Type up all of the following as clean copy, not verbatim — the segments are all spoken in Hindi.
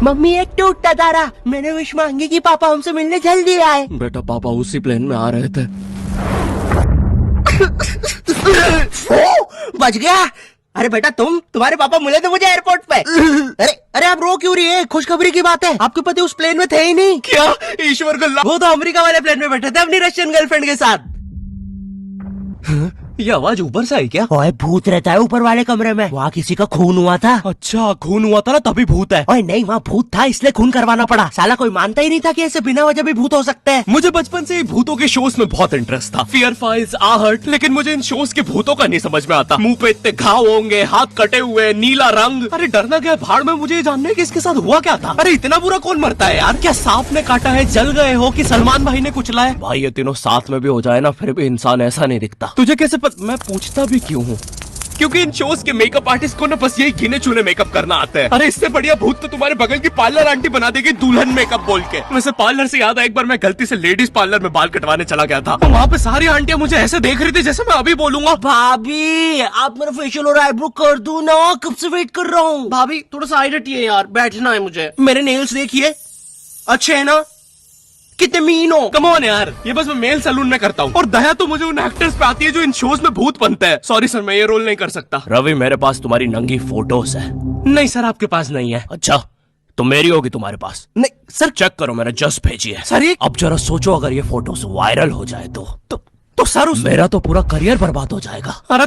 मम्मी एक टूटता तारा, मैंने विश मांगी कि पापा हमसे मिलने जल्दी आए। बेटा पापा उसी प्लेन में आ रहे थे। ओ, बच गया। अरे बेटा तुम्हारे पापा मिले थे मुझे एयरपोर्ट पे। अरे आप रो क्यों रही है? खुशखबरी की बात है, आपके पति उस प्लेन में थे ही नहीं। क्या? ईश्वर को वो तो अमेरिका वाले प्लेन में बैठे थे अपनी रशियन गर्लफ्रेंड के साथ। ये आवाज ऊपर से आई क्या? ओए भूत रहता है ऊपर वाले कमरे में, वहाँ किसी का खून हुआ था। अच्छा खून हुआ था ना तभी भूत है। ओए नहीं, वहाँ भूत था इसलिए खून करवाना पड़ा। साला कोई मानता ही नहीं था कि ऐसे बिना वजह भी भूत हो सकते हैं। मुझे बचपन से ही भूतों के शोज में बहुत इंटरेस्ट था, फियर फाइल्स, आहट, लेकिन मुझे इन शोज के भूतों का नहीं समझ में आता। मुंह पे इतने घाव होंगे, हाथ कटे हुए, नीला रंग। अरे डरना क्या भाड़ में, मुझे ये जानना है कि इसके साथ हुआ क्या था। अरे इतना बुरा कौन मरता है यार? क्या सांप ने काटा है, जल गए हो कि सलमान भाई ने कुचला है? भाई ये तीनों साथ में भी हो जाए ना फिर भी इंसान ऐसा नहीं दिखता। तुझे कैसे मैं पूछता भी क्यों हूँ? क्योंकि इन शोज के मेकअप आर्टिस्ट को ना बस यही गिने चुने मेकअप करना आता है। अरे इससे बढ़िया भूत तो तुम्हारे बगल की पार्लर आंटी बना देगी दुल्हन मेकअप बोल के। वैसे पार्लर से याद है, एक बार मैं गलती से लेडीज पार्लर में बाल कटवाने चला गया था, तो वहाँ पे सारी आंटियां मुझे ऐसे देख रही थी जैसे मैं अभी बोलूंगा भाभी आप मेरा फेशियल और आईब्रो कर दो ना, कब से वेट कर रहा हूँ। भाभी थोड़ा सा साइड हटिए यार, बैठना है मुझे। मेरे नेल्स देखिए, अच्छे है ना? कितने मीन हो। कम ऑन यार, ये बस मैं मेल सैलून में करता हूँ। और दया तो मुझे उन एक्टर्स पे आती है जो इन शोज में भूत बनते हैं। सॉरी सर, मैं ये रोल नहीं कर सकता। रवि मेरे पास तुम्हारी नंगी फोटोज है। नहीं सर आपके पास नहीं है। अच्छा तो मेरी होगी तुम्हारे पास? नहीं सर। चेक करो, मैंने जस्ट भेजी है। सर ये अब जरा सोचो, अगर ये फोटोज वायरल हो जाए तो सर मेरा तो पूरा करियर बर्बाद हो जाएगा। अरे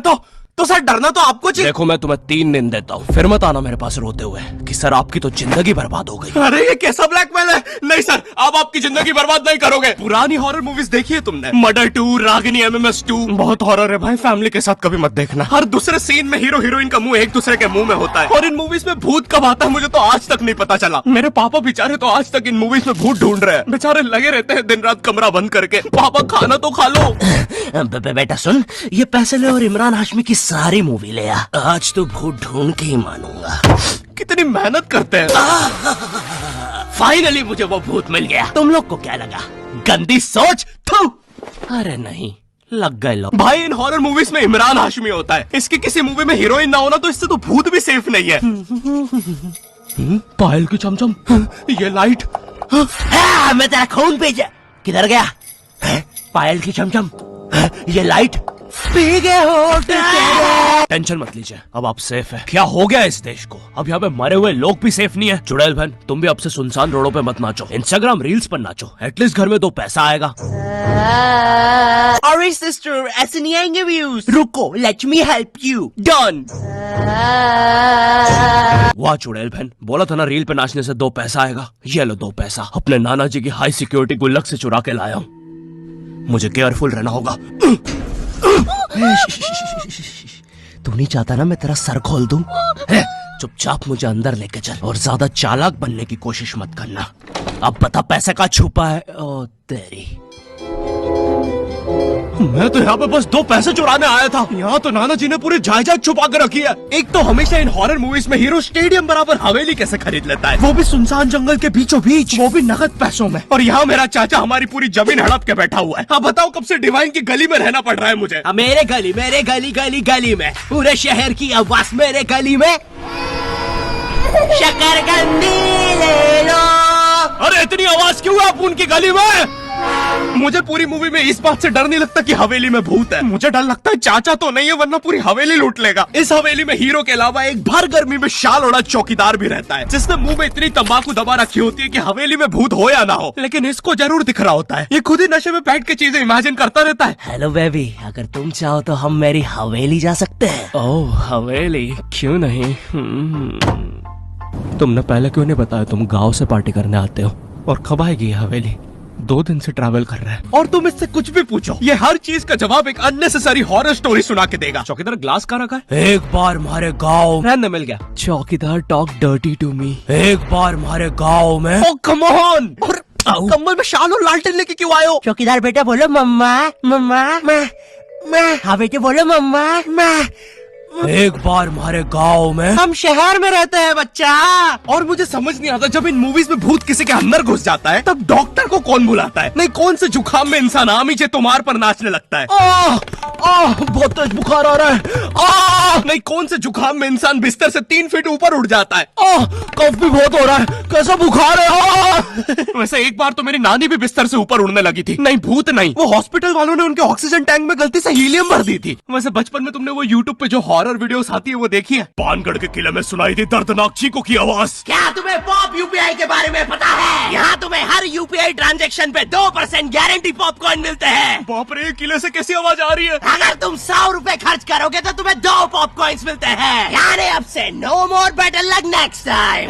तो सर डरना तो आपको चाहिए। देखो मैं तुम्हें 3 दिन देता हूँ, फिर मत आना मेरे पास रोते हुए कि सर आपकी तो जिंदगी बर्बाद हो गई। अरे ये कैसा ब्लैकमेल है? नहीं सर, आप आपकी जिंदगी बर्बाद नहीं करोगे। पुरानी हॉरर मूवीज देखी है तुमने? मर्डर 2, रागिनी, MMS 2, बहुत हॉरर है भाई, फैमिली के साथ कभी मत देखना। हर दूसरे सीन में हीरो हीरोइन का मुंह एक दूसरे के मुंह में होता है। और इन मूवीज में भूत कब आता है मुझे तो आज तक नहीं पता चला। मेरे पापा बेचारे तो आज तक इन मूवीज में भूत ढूंढ रहे हैं। बेचारे लगे रहते हैं दिन रात कमरा बंद करके। पापा खाना तो खा लो। बेटा सुन, ये पैसे ले और इमरान हाशमी की सारी मूवी ले आ। आज तो भूत ढूंढ के ही मानूंगा। कितनी मेहनत करते हैं। फाइनली मुझे वो भूत मिल गया। तुम लोग को क्या लगा? गंदी सोच। थू। अरे नहीं, लग गए लोग। भाई इन हॉरर मूवीज में इमरान हाशमी होता है, इसकी किसी मूवी में हीरोइन ना होना तो इससे तो भूत भी सेफ नहीं है। पायल की चमचम, ये लाइट। मैं तेरा खून भेजा। किधर गया? पायल की चमचम, ये लाइट पी गए हो। टेंशन मत लीजिए, अब आप सेफ है। क्या हो गया इस देश को? अब यहाँ पे मरे हुए लोग भी सेफ नहीं है। चुड़ैल बहन तुम भी अब से सुनसान रोडों पे मत नाचो, इंस्टाग्राम रील्स पर नाचो, एटलीस्ट घर में 2 पैसा आएगा। अरे सिस्टर ऐसे नहीं आएंगे व्यूज। रुको, let me help you. Done. वाह चुड़ैल बहन, बोला था ना रील पे नाचने से 2 पैसा आएगा। ये लो 2 पैसा, अपने नाना जी की हाई सिक्योरिटी गुल्लक से चुरा के लाया हूँ। मुझे केयरफुल रहना होगा। तू नहीं चाहता ना मैं तेरा सर खोल दूं? चुपचाप मुझे अंदर लेके चल और ज्यादा चालाक बनने की कोशिश मत करना। अब बता पैसे का छुपा है? ओ तेरी, मैं तो यहाँ पे बस 2 पैसे चुराने आया था। यहाँ तो नाना जी ने पूरी जायदाद छुपा के रखी है। एक तो हमेशा इन हॉरर मूवीज में हीरो स्टेडियम बराबर हवेली कैसे खरीद लेता है, वो भी सुनसान जंगल के बीचों बीच, वो भी नगद पैसों में। और यहाँ मेरा चाचा हमारी पूरी जमीन हड़प के बैठा हुआ है। अब बताओ कब से डिवाइन की गली में रहना पड़ रहा है मुझे। मेरे गली में पूरे शहर की आवाज मेरे गली में। शकरकंदी ले लो। अरे इतनी आवाज क्यों है आप उनकी गली में? मुझे पूरी मूवी में इस बात से डर नहीं लगता कि हवेली में भूत है। मुझे डर लगता है चाचा तो नहीं है वरना पूरी हवेली लूट लेगा। इस हवेली में हीरो के अलावा एक भर गर्मी में शाल ओढ़ा चौकीदार भी रहता है, जिसने मुंह में इतनी तंबाकू दबा रखी होती है कि हवेली में भूत हो या ना हो, लेकिन इसको जरूर दिख रहा होता है। ये खुद ही नशे में बैठ के चीजें इमेजिन करता रहता है। हेलो बेबी, अगर तुम चाहो तो हम मेरी हवेली जा सकते हैं। ओह हवेली, क्यों नहीं? तुमने पहले क्यों नहीं बताया तुम गाँव से पार्टी करने आते हो? और कब आएगी ये हवेली? 2 दिन से ट्रैवल कर रहा है और तुम इससे कुछ भी पूछो, ये हर चीज का जवाब एक अननेसेसरी हॉरर स्टोरी सुना के देगा। चौकीदार ग्लास कहाँ रखा है? एक बार हमारे गाँव रहने मिल गया। चौकीदार टॉक डर्टी टू मी। एक बार हमारे गाँव में। ओह कम ऑन। कंबल में शाल और लालटेन लेके क्यों आए हो? चौकीदार बेटा बोलो मम्मा मम्मा। मैं। हाँ बेटे बोलो मम्मा। एक बार हमारे गांव में हम शहर में रहते हैं बच्चा। और मुझे समझ नहीं आता, जब इन मूवीज में भूत किसी के अंदर घुस जाता है तब डॉक्टर को कौन बुलाता है? नहीं, कौन से जुकाम में इंसान आमीचे तुम्हार पर नाचने लगता है? बहुत तेज बुखार आ रहा है। नहीं, कौन से जुकाम में इंसान बिस्तर से 3 फीट ऊपर उठ जाता है? कफ भी बहुत हो रहा है, कैसा बुखार है। वैसे एक बार तो मेरी नानी भी बिस्तर से ऊपर उड़ने लगी थी। नहीं, भूत नहीं, वो हॉस्पिटल वालों ने उनके ऑक्सीजन टैंक में गलती से हीलियम भर दी थी। वैसे बचपन में तुमने वो यूट्यूब पे जो हॉरर वीडियोस आती है वो देखी है? पानगढ़ के किले में सुनाई थी दर्दनाक चीखों की आवाज। क्या तुम्हें पॉप यूपीआई के बारे में पता है? यहाँ तुम्हें हर यूपीआई ट्रांजैक्शन पे 2% गारंटी पॉपकॉर्न मिलते हैं। बाप रे, किले से कैसी आवाज आ रही है? अगर तुम 100 रुपए खर्च करोगे तो तुम्हें 2 पॉपकॉर्न्स मिलते हैं। यानी अब से no more better luck next time.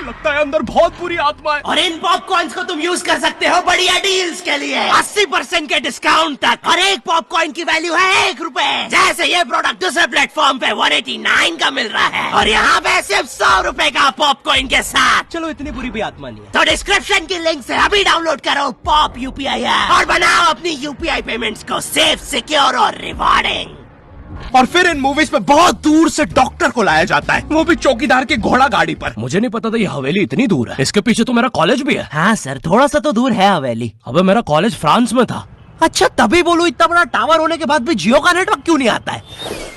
लगता है अंदर बहुत बुरी आत्मा है। और इन पॉपकॉर्न्स को तुम यूज कर सकते हो बढ़िया डील्स के लिए, 80% के डिस्काउंट तक। और एक पॉपकॉर्न की वैल्यू है 1 रुपए। जैसे ये प्रोडक्ट दूसरे प्लेटफॉर्म पे 189 का मिल रहा है और यहाँ पे सिर्फ 100 रुपए का पॉपकॉर्न के साथ। चलो, इतनी बुरी भी आत्मा नहीं है। तो डिस्क्रिप्शन की लिंक से अभी डाउनलोड करो पॉप यूपीआई और बनाओ अपनी यूपीआई पेमेंट्स को सेफ, सिक्योर और रिवॉर्डिंग। और फिर इन मूवीज में बहुत दूर से डॉक्टर को लाया जाता है, वो भी चौकीदार की घोड़ा गाड़ी पर। मुझे नहीं पता था ये हवेली इतनी दूर है। इसके पीछे तो मेरा कॉलेज भी है। हाँ सर, थोड़ा सा तो दूर है हवेली। अबे, मेरा कॉलेज फ्रांस में था। अच्छा, तभी बोलो इतना बड़ा टावर होने के बाद भी जियो का नेटवर्क क्यों नहीं आता है?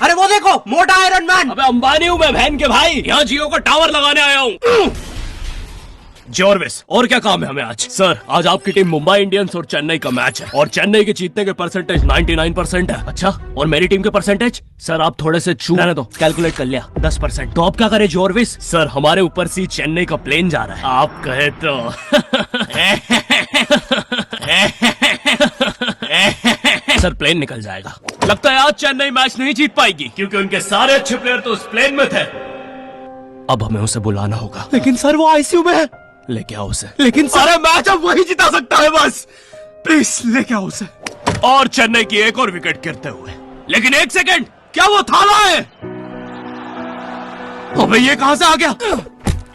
अरे वो देखो, मोटा आयरन मैन। अबे अंबानी हूँ मैं बहन के भाई, यहाँ जियो का टावर लगाने आया हूँ। जॉर्विस, और क्या काम है हमें आज? सर, आज आपकी टीम मुंबई इंडियंस और चेन्नई का मैच है और चेन्नई के जीतने के परसेंटेज 99% है। अच्छा, और मेरी टीम के परसेंटेज? सर, आप थोड़े से रहने दो, कैलकुलेट कर लिया, 10%। तो आप क्या करें जॉर्विस? सर, हमारे ऊपर से चेन्नई का प्लेन जा रहा है, आप कहे तो। सर, प्लेन निकल जाएगा। लगता है आज चेन्नई मैच नहीं जीत पाएगी क्योंकि उनके सारे अच्छे प्लेयर तो उस प्लेन में थे। अब हमें उसे बुलाना होगा। लेकिन सर, वो आईसीयू में है। लेके आओ उसे। लेकिन सारे मैच अब वही जिता सकता है, बस प्लीज लेके आओ उसे। और चेन्नई की एक और विकेट गिरते हुए। लेकिन एक सेकंड, क्या वो थाला है? अबे, ये कहां से आ गया?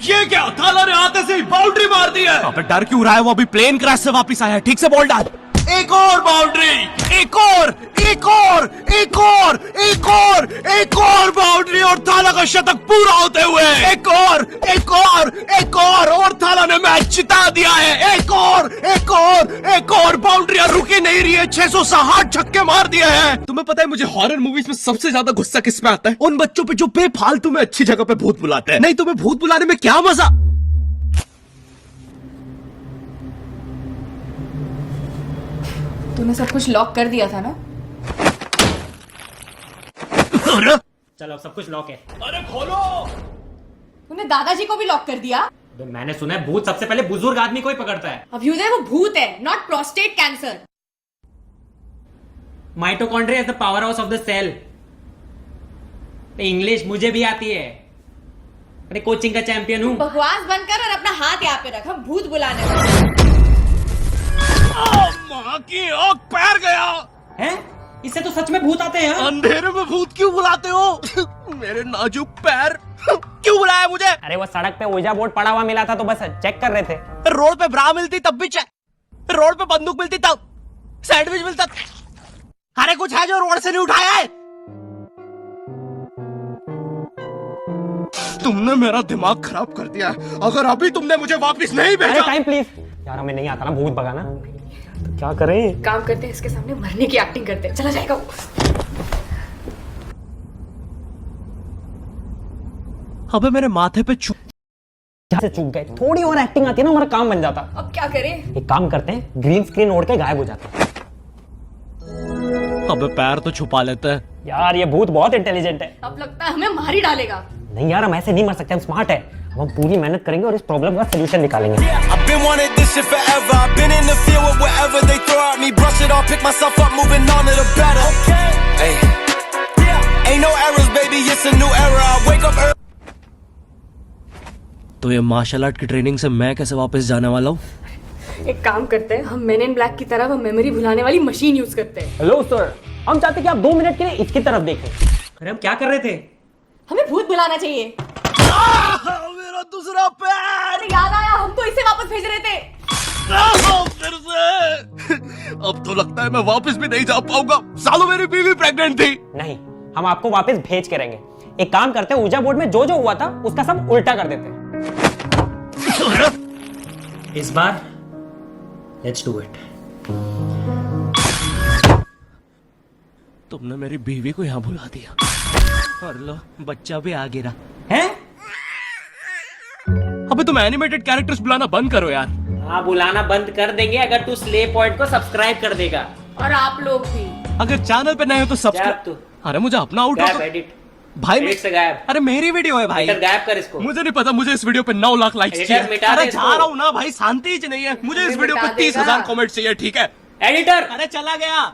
ये क्या, थाला ने आते से ही बाउंड्री मार दी है। अबे, डर क्यों रहा है? वो अभी प्लेन क्रैश से वापस आया है। ठीक से बॉल डाल। एक और बाउंड्री, एक और, एक और, एक और, एक और, एक और बाउंड्री और थाला का शतक पूरा होते हुए एक और, एक और, एक और थाला ने मैच जिता दिया है। एक और, एक और, एक और बाउंड्रियां रुकी नहीं रही है। 660 छक्के मार दिए हैं। तुम्हें पता है मुझे हॉरर मूवीज में सबसे ज्यादा गुस्सा किस पे आता है? उन बच्चों पे जो बेफालतू में अच्छी जगह पे भूत बुलाते हैं। नहीं, तुम्हें भूत बुलाने में क्या मजा? तूने सब कुछ लॉक कर दिया था ना? चलो, सब कुछ लॉक है। अरे खोलो। तूने दादाजी को भी लॉक कर दिया? मैंने सुना है भूत सबसे पहले बुजुर्ग आदमी को ही पकड़ता है। अभ्युदय, वो भूत है, not prostate cancer. Mitochondria is the power house of the cell. English मुझे भी आती है, अरे कोचिंग का चैंपियन हूँ। बकवास बंद कर और अपना हाथ यहाँ पे रख, हम भूत बुलाने वाले। माँ की आँख पैर गया है? इससे तो सच में भूत आते हैं। अंधेरे में भूत क्यों बुलाते हो? मेरे नाजुक पैर। क्यों बुलाया मुझे? अरे वो सड़क पे ओजा बोर्ड पड़ा हुआ मिला था तो बस चेक कर रहे थे। रोड पे ब्रा मिलती तब भी चेक, रोड पे बंदूक मिलती तब, सैंडविच मिलता। अरे कुछ है जो रोड से नहीं उठाया है? तुमने मेरा दिमाग खराब कर दिया है। अगर अभी तुमने मुझे वापस नहीं भेजा। टाइम प्लीज यार, हमें नहीं आता ना भूत भगाना, तो क्या करें? काम करते हैं, इसके सामने मरने की एक्टिंग करते हैं, चला जाएगा वो। अबे, मेरे माथे पे चुप चूक गए। थोड़ी और एक्टिंग आती है ना, हमारा काम बन जाता। अब क्या करें? एक काम करते हैं, ग्रीन स्क्रीन ओढ़ के गायब हो जाते हैं। अबे, पैर तो छुपा लेते हैं। यार, ये भूत बहुत इंटेलिजेंट है। अब लगता है हमें मार ही डालेगा। नहीं यार, हम ऐसे नहीं मर सकते, हम स्मार्ट है। हम पूरी मेहनत करेंगे और इस प्रॉब्लम का सलूशन निकालेंगे। I've been wanting this shit forever. I've been in the field with whatever they throw at me. Brush it off, pick myself up, moving on to the better. Hey. Ain't no errors, baby, it's a new era. I wake up early. तो ये मार्शल आर्ट की ट्रेनिंग से मैं कैसे वापस जाने वाला हूँ? एक काम करते हैं, हम मेन इन ब्लैक की तरह वो मेमोरी भुलाने वाली मशीन यूज करते हैं। हेलो सर, हम चाहते हैं कि आप 2 मिनट के लिए इसकी तरफ देखें। अरे हम क्या कर रहे थे? हमें भूत बुलाना चाहिए। मेरा दूसरा पैर। याद आया, हम तो इसे वापस भेज रहे थे। फिर से अब तो लगता है मैं वापस भी नहीं जा पाऊंगा। सालों मेरी बीवी प्रेग्नेंट थी। नहीं, हम आपको वापस भेज के रहेंगे। एक काम करते हैं, ऊर्जा बोर्ड में जो जो हुआ था उसका सब उल्टा कर देते हैं। इस बार लेट्स डू इट। तुमने मेरी बीवी को यहाँ बुला दिया और लो बच्चा भी आ गिरा। हैं? अबे तुम एनिमेटेड कैरेक्टर्स बुलाना बंद करो यार। हाँ, बुलाना बंद कर देंगे अगर तू स्ले पॉइंट को सब्सक्राइब कर देगा। और आप लोग भी। अगर चैनल पे नए हो तो गायब सब्सक्राइब। तू। अरे मुझे अपना आउट गायब एडिट। भाई एडिट से गायब। अरे मेरी वीडियो है भाई। एडिटर गायब कर इसको। मुझे नहीं पता, मुझे इस वीडियो पे 9 लाख लाइक्स एडिटर चाहिए। मिटा दे अरे इसको। जा रहा हूँ ना भाई, शांति ही नहीं है। मुझे इस वीडियो पे मिटा 30,000 देगा। कमेंट चाहिए, ठीक है? एडिटर अरे चला गया।